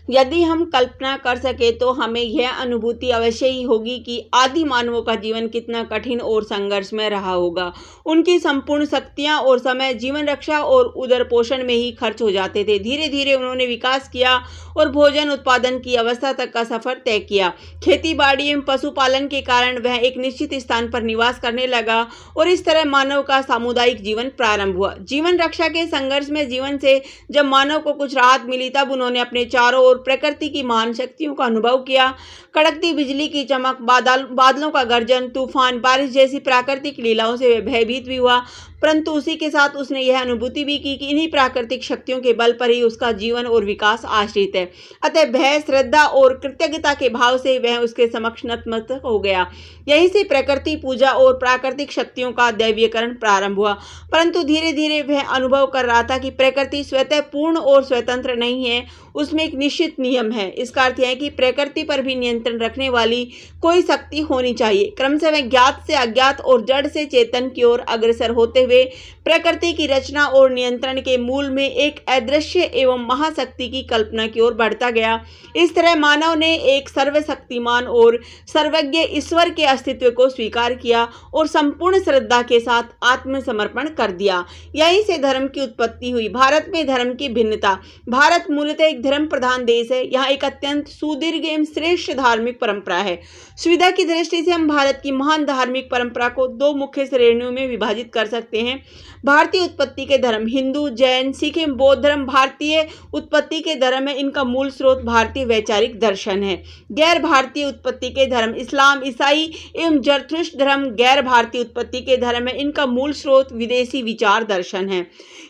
यदि हम कल्पना कर सके तो हमें यह अनुभूति अवश्य ही होगी कि आदि मानवों का जीवन कितना कठिन और संघर्षमय रहा होगा। उनकी संपूर्ण शक्तियां और समय जीवन रक्षा और उदर पोषण में ही खर्च हो जाते थे। धीरे धीरे उन्होंने विकास किया और भोजन उत्पादन की अवस्था तक का सफर तय किया। खेती बाड़ी एवं पशुपालन के कारण वह एक निश्चित स्थान पर निवास करने लगा और इस तरह मानव का सामुदायिक जीवन प्रारंभ हुआ। जीवन रक्षा के संघर्ष में जीवन से जब मानव को कुछ राहत मिली तब उन्होंने अपने चारों ओर प्रकृति की महान शक्तियों का अनुभव किया। कड़कती बिजली की चमक, बादलों का गर्जन, तूफान, बारिश जैसी प्राकृतिक लीलाओं से वह भयभीत भी हुआ, परंतु उसी के साथ उसने यह अनुभूति भी की कि इन्हीं प्राकृतिक शक्तियों के बल पर ही उसका जीवन और विकास आश्रित है। अतः भय, श्रद्धा और कृतज्ञता के भाव से वह उसके समक्ष नतमस्तक हो गया। यहीं से प्रकृति पूजा और प्राकृतिक शक्तियों का दैवीकरण प्रारंभ हुआ। परंतु धीरे धीरे वह अनुभव कर रहा था कि प्रकृति स्वतः पूर्ण और स्वतंत्र नहीं है, उसमें एक निश्चित नियम है। इसका अर्थ है कि प्रकृति पर भी नियंत्रण रखने वाली कोई शक्ति होनी चाहिए। क्रमशः वह ज्ञात से अज्ञात और जड़ से चेतन की ओर अग्रसर होते हुए प्रकृति की रचना और नियंत्रण के मूल में एक अदृश्य एवं महाशक्ति की कल्पना की ओर बढ़ता गया। इस तरह मानव ने एक सर्वशक्तिमान और सर्वज्ञ ईश्वर के अस्तित्व को स्वीकार किया और संपूर्ण श्रद्धा के साथ आत्मसमर्पण कर दिया। यहीं से धर्म की उत्पत्ति हुई। भारत में धर्म की भिन्नता। भारत मूलतः एक धर्म प्रधान देश है। यहाँ एक अत्यंत सुदीर्घ एवं श्रेष्ठ धार्मिक परंपरा है। सुविधा की दृष्टि से हम भारत की महान धार्मिक परंपरा को दो मुख्य श्रेणियों में विभाजित कर सकते हैं। भारतीय उत्पत्ति के धर्म हिंदू, जैन, सिख एवं बौद्ध धर्म भारतीय उत्पत्ति के धर्म है। इनका मूल स्रोत भारतीय वैचारिक दर्शन है। गैर भारतीय उत्पत्ति के धर्म इस्लाम, ईसाई एवं जरथुस्ट्र धर्म गैर भारतीय उत्पत्ति के धर्म है। इनका मूल स्रोत विदेशी विचार दर्शन है।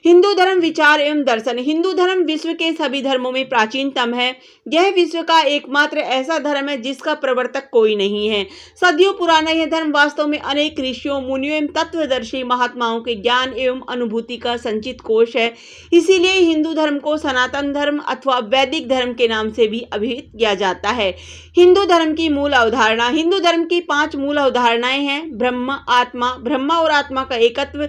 हिंदू धर्म विचार एवं दर्शन। हिंदू धर्म विश्व के सभी धर्मों में प्राचीनतम है। यह विश्व का एकमात्र ऐसा धर्म है जिसका प्रवर्तक कोई नहीं है। सदियों पुराना यह धर्म वास्तव में अनेक ऋषियों, मुनियों एवं तत्वदर्शी महात्माओं के ज्ञान एवं अनुभूति का संचित कोश है। इसीलिए हिंदू धर्म को सनातन धर्म अथवा वैदिक धर्म के नाम से भी अभिहित किया जाता है। हिंदू धर्म की मूल अवधारणा। हिंदू धर्म की 5 मूल अवधारणाएं हैं। ब्रह्मा और आत्मा का एकत्व,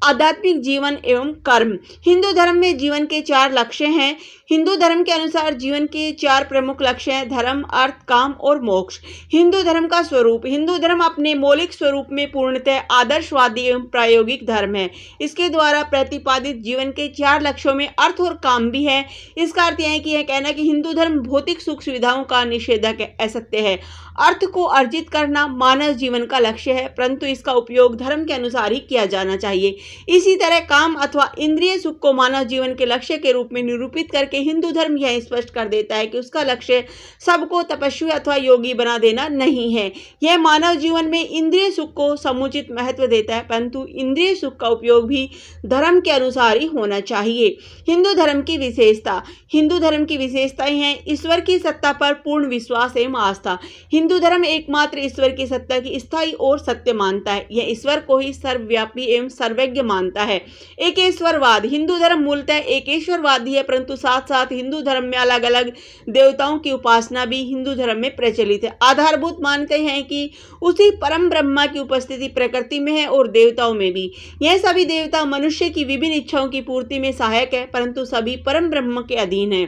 आध्यात्मिक जीवन एवं कर्म। हिंदू धर्म में जीवन के 4 लक्ष्य हैं। हिंदू धर्म के अनुसार जीवन के 4 प्रमुख लक्ष्य हैं: धर्म, अर्थ, काम और मोक्ष। हिंदू धर्म का स्वरूप। हिंदू धर्म अपने मौलिक स्वरूप में पूर्णतः आदर्शवादी एवं प्रायोगिक धर्म है। इसके द्वारा प्रतिपादित जीवन के 4 लक्ष्यों में अर्थ और काम भी है। इसका अर्थ यह है कि यह कहना कि हिंदू धर्म भौतिक सुख सुविधाओं का निषेधक है, असत्य है। अर्थ को अर्जित करना मानव जीवन का लक्ष्य है, परंतु इसका उपयोग धर्म के अनुसार ही किया जाना चाहिए। इसी तरह काम अथवा इंद्रिय सुख को मानव जीवन के लक्ष्य के रूप में निरूपित करके हिंदू धर्म यह स्पष्ट कर देता है कि उसका लक्ष्य सबको तपस्वी अथवा योगी बना देना नहीं है। यह मानव जीवन में इंद्रिय सुख को समुचित महत्व देता है, परंतु इंद्रिय सुख का उपयोग भी धर्म के अनुसार ही होना चाहिए। हिंदू धर्म की विशेषता। हिंदू धर्म की विशेषताएं हैं: ईश्वर की सत्ता पर पूर्ण विश्वास एवं आस्था। हिंदू धर्म एकमात्र ईश्वर की सत्ता की स्थायी और सत्य मानता है। यह ईश्वर को ही सर्वव्यापी एवं सर्वज्ञ मानता है। एकेश्वरवाद। हिंदू धर्म मूलतः एकेश्वरवादी है, परंतु साथ साथ हिंदू धर्म में अलग अलग देवताओं की उपासना भी हिंदू धर्म में प्रचलित है। आधारभूत मानते हैं कि उसी परम ब्रह्मा की उपस्थिति प्रकृति में है और देवताओं में भी। यह सभी देवता मनुष्य की विभिन्न इच्छाओं की पूर्ति में सहायक है, परंतु सभी परम ब्रह्म के अधीन है।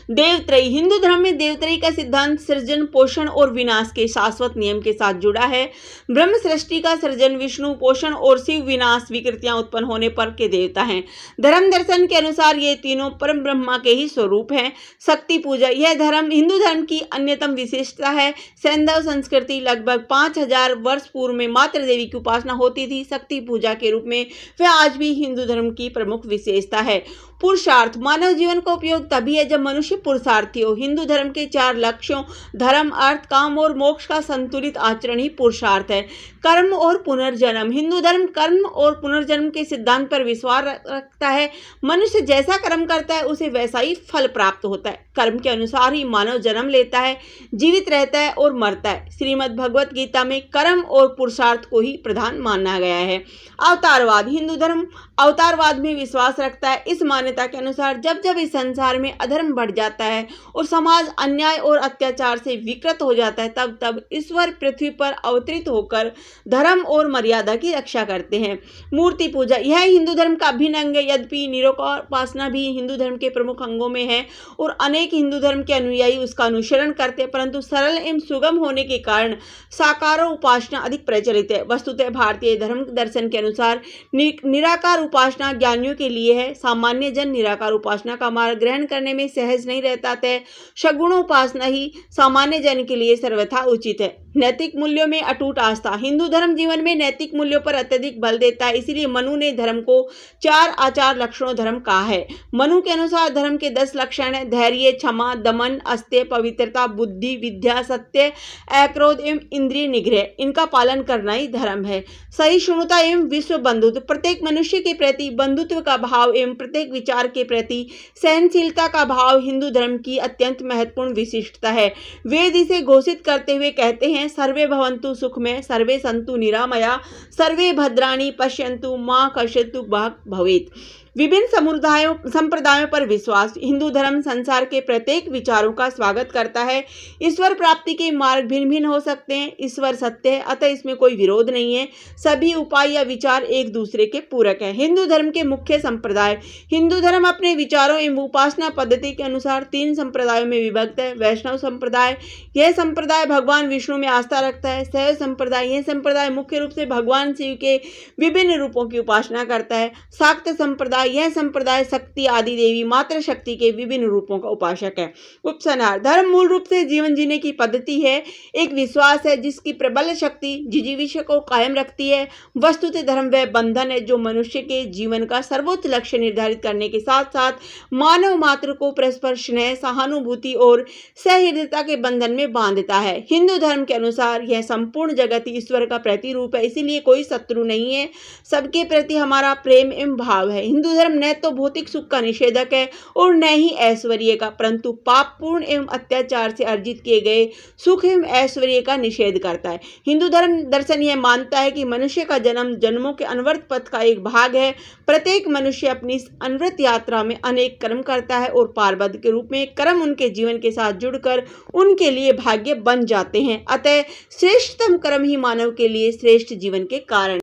देवत्रयी। हिंदू धर्म में देवत्रयी का सिद्धांत सृजन, पोषण और विनाश के शाश्वत नियम के साथ जुड़ा है। ब्रह्म सृष्टि का सृजन, विष्णु पोषण और शिव विनाश, विकृतियां उत्पन्न होने पर के देवता हैं। धर्म दर्शन के अनुसार ये तीनों परम ब्रह्मा के ही स्वरूप हैं। शक्ति पूजा। यह धर्म हिंदू धर्म की अन्यतम विशेषता है। सैंधव संस्कृति लगभग 5000 वर्ष पूर्व में मातृ देवी की उपासना होती थी शक्ति पूजा के रूप में। वह आज भी हिंदू धर्म की प्रमुख विशेषता है। पुरुषार्थ। मानव जीवन का उपयोग तभी है जब मनुष्य पुरुषार्थी हो। हिंदू धर्म के 4 लक्ष्यों धर्म, अर्थ, काम और मोक्ष का संतुलित आचरण ही पुरुषार्थ है। कर्म और पुनर्जन्म। हिंदू धर्म कर्म और पुनर्जन्म के सिद्धांत पर विश्वास रखता है। मनुष्य जैसा कर्म करता है उसे वैसा ही फल प्राप्त होता है। कर्म के अनुसार ही मानव जन्म लेता है, जीवित रहता है और मरता है। श्रीमद् भगवत गीता में कर्म और पुरुषार्थ को ही प्रधान माना गया है। अवतारवाद। हिंदू धर्म अवतारवाद में विश्वास रखता है। इस मान्यता मान्यता के अनुसार जब जब इस संसार में अधर्म बढ़ जाता है और समाज अन्याय और अत्याचार से विकृत हो जाता है, तब तब ईश्वर पृथ्वी पर अवतरित होकर धर्म और मर्यादा की रक्षा करते हैं। मूर्ति पूजा यह हिंदू धर्म का अभिन्न अंग है। यद्यपि निराकारोपासना भी हिंदू धर्म के प्रमुख अंगों में है और अनेक हिंदू धर्म के अनुयायी उसका अनुसरण करते हैं, परंतु सरल एवं सुगम होने के कारण साकारोपासना अधिक प्रचलित है। वस्तुतः भारतीय धर्म दर्शन के अनुसार निराकार उपासना ज्ञानियों के लिए है। सामान्य जन निराकार उपासना का मार्ग ग्रहण करने में सहज नहीं रहता है। सगुण उपासना ही सामान्य जन के लिए सर्वथा उचित है। नैतिक मूल्यों में अटूट आस्था हिंदू धर्म जीवन में नैतिक मूल्यों पर अत्यधिक बल देता है। इसीलिए मनु ने धर्म को 4 आचार लक्षणों धर्म कहा है। मनु के अनुसार धर्म के 10 लक्षण है: धैर्य, क्षमा, दमन, अस्तेय, पवित्रता, बुद्धि, विद्या, सत्य, अक्रोध एवं इंद्रिय निग्रह। इनका पालन करना ही धर्म है। सहिष्णुता एवं विश्व बंधुत्व प्रत्येक मनुष्य के प्रति बंधुत्व का भाव एवं प्रत्येक विचार के प्रति सहनशीलता का भाव हिंदू धर्म की अत्यंत महत्वपूर्ण विशिष्टता है। वेद इसे घोषित करते हुए कहते हैं, सर्वे भवन्तु सुखमय, सर्वे सन्तु निरामया, सर्वे भद्राणि पश्यन्तु मा कश्चित् दुःखभाग् भवेत्। विभिन्न संप्रदायों पर विश्वास हिंदू धर्म संसार के प्रत्येक विचारों का स्वागत करता है। ईश्वर प्राप्ति के मार्ग भिन्न भिन्न हो सकते हैं। ईश्वर सत्य है, अतः इसमें कोई विरोध नहीं है। सभी उपाय या विचार एक दूसरे के पूरक हैं। हिंदू धर्म के मुख्य संप्रदाय हिंदू धर्म अपने विचारों एवं उपासना पद्धति के अनुसार 3 संप्रदायों में विभक्त है। वैष्णव संप्रदाय यह संप्रदाय भगवान विष्णु में आस्था रखता है। शैव संप्रदाय यह संप्रदाय मुख्य रूप से भगवान शिव के विभिन्न रूपों की उपासना करता है। शाक्त संप्रदाय यह संप्रदाय शक्ति आदि देवी मातृ शक्ति के विभिन्न रूपों का उपासक है। उपसंहार धर्म मूल रूप से जीवन जीने की पद्धति है, एक विश्वास है जिसकी प्रबल शक्ति जिजीविषा को कायम रखती है। वस्तुतः धर्म वह बंधन है जो मनुष्य के जीवन का सर्वोच्च लक्ष्य निर्धारित करने के साथ साथ मानव मात्र को परस्पर स्नेह, सहानुभूति और सहृदयता के बंधन में बांधता है। हिंदू धर्म के अनुसार यह संपूर्ण जगत ईश्वर का प्रतिरूप है, इसीलिए कोई शत्रु नहीं है। सबके प्रति हमारा प्रेम एवं भाव है। हिंदू धर्म न तो भौतिक सुख का निषेधक है और न ही ऐश्वर्य का, परंतु पापपूर्ण एवं अत्याचार से अर्जित किए गए सुख एवं ऐश्वर्य का निषेध करता है। हिंदू धर्म दर्शन यह मानता है कि मनुष्य का जन्म जन्मों के अनवरत पथ का एक भाग है। प्रत्येक मनुष्य अपनी अनवरत यात्रा में अनेक कर्म करता है और पारबद्ध के रूप में कर्म उनके जीवन के साथ जुड़कर उनके लिए भाग्य बन जाते हैं। अतः श्रेष्ठतम कर्म ही मानव के लिए श्रेष्ठ जीवन के कारण